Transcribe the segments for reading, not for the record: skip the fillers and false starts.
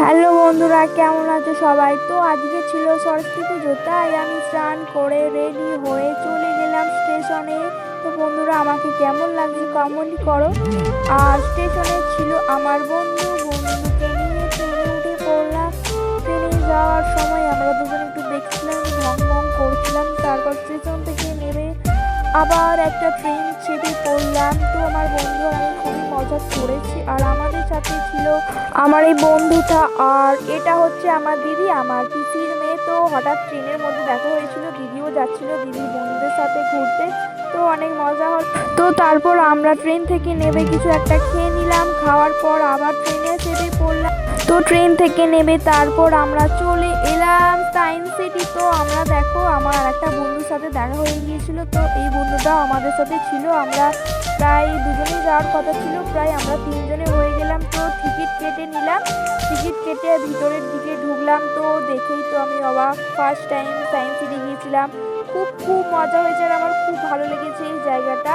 Hello বন্ধুরা, কেমন আছো সবাই? তো আজকে ছিল সরস্বতী পুজো, তাই আমি স্নান করে রেডি হয়ে চলে গেলাম স্টেশনে। তো বন্ধুরা, আমাকে কেমন লাগছে কমেন্ট করো। আর স্টেশনে ছিল আমার বন্ধুকে নিয়ে ট্রেনে উঠে পড়লাম। ট্রেনে যাওয়ার সময় আমরা দুজন একটু দেখছিলাম, ঢং ঢং করছিলাম। তারপর স্টেশন থেকে নেমে আবার একটা ট্রেন চেপে পড়লাম। তো আমার বন্ধু আর আমি খুবই মজা করেছি। আর আমাদের সাথে ছিল আমার এই বন্ধুটা, আর এটা হচ্ছে আমার দিদি, আমার পিসির মেয়ে। তো হঠাৎ ট্রেনের মধ্যে দেখা হয়েছিল, দিদিও যাচ্ছিল দিদির বন্ধুদের সাথে ঘুরতে। তো অনেক মজা হল। তো তারপর আমরা ট্রেন থেকে নেমে কিছু একটা খেয়ে নিলাম। খাওয়ার পর আবার ট্রেনে চেপে পড়লাম। তো ট্রেন থেকে নেমে তারপর আমরা চলে এলাম সায়েন্স সিটি। তো আমরা দেখো, আমার আর একটা বন্ধুর সাথে দেখা হয়ে গিয়েছিল। তো এই বন্ধুটাও আমাদের সাথে ছিল। আমরা প্রায় দুজনেই যাওয়ার কথা ছিল, প্রায় আমরা তিনজনে হয়ে গেলাম। তো টিকিট কেটে নিলাম, টিকিট কেটে ভিতরের দিকে ঢুকলাম। তো দেখেই তো আমি অবাক, ফার্স্ট টাইম সায়েন্স সিটি গিয়েছিলাম। খুব খুব মজা হয়েছে আর আমার খুব ভালো লেগেছে এই জায়গাটা।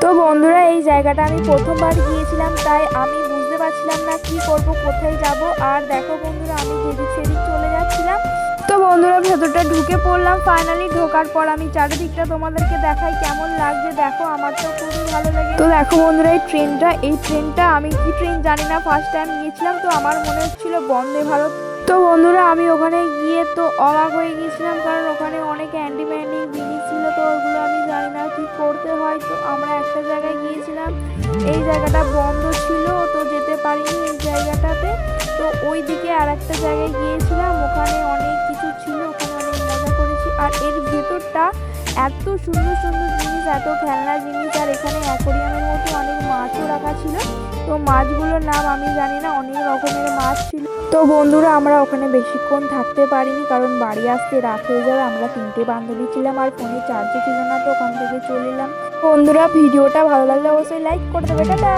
তো বন্ধুরা, এই জায়গাটা আমি প্রথমবার গিয়েছিলাম, তাই আমি বুঝতে পারছিলাম না কি করব, কোথায় যাব। আর দেখো বন্ধুরা, আমি যেদিক সেদিক চলে যাচ্ছিলাম। তো বন্ধুরা, ভেতরটা ঢুকে পড়লাম। ফাইনালি ঢোকার পর আমি চারিদিকটা তোমাদেরকে দেখাই কেমন লাগছে। দেখো, আমার তো খুবই ভালো লাগে। তো দেখো বন্ধুরা, এই ট্রেনটা আমি কি ট্রেন জানি না, ফার্স্ট টাইম গিয়েছিলাম। তো আমার মনে হচ্ছিল বন্দে ভারত। তো বন্ধুরা, আমি ওখানে গিয়ে তো অবাক হয়ে গিয়েছিলাম, কারণ ওখানে অনেক অ্যান্টিম্যানিক জিনিস ছিল। তো ওগুলো আমি জানি না কি করতে হয়। তো আমরা একটা জায়গায় গিয়েছিলাম, এই জায়গাটা বন্ধ ছিল, তো যেতে পারিনি এই জায়গাটাতে। তো ওই দিকে আর একটা জায়গায় গিয়েছিলাম, ওখানে অনেক কিছু ছিল, ওখানে অনেক মজা করেছি। আর এর ভেতরটা এত সুন্দর সুন্দর জিনিস, এত খেলনা জিনিস। আর এখানে অ্যাকোরিয়ামের মধ্যে অনেক মাছও রাখা ছিল। তো মাছগুলোর নাম আমি জানি না, অনেক রকমের মাছ ছিল। তো বন্ধুরা, আমরা ওখানে বেশিক্ষণ থাকতে পারিনি, কারণ বাড়ি আসতে রাত হয়ে যাবে। আমরা তিনটে বান্ধবী ছিলাম, আর ফোনে চার্জও ছিল না। তো ওখান থেকে চলে এলাম। বন্ধুরা, ভিডিওটা ভালো লাগলে অবশ্যই লাইক করে দেবে। টাটা।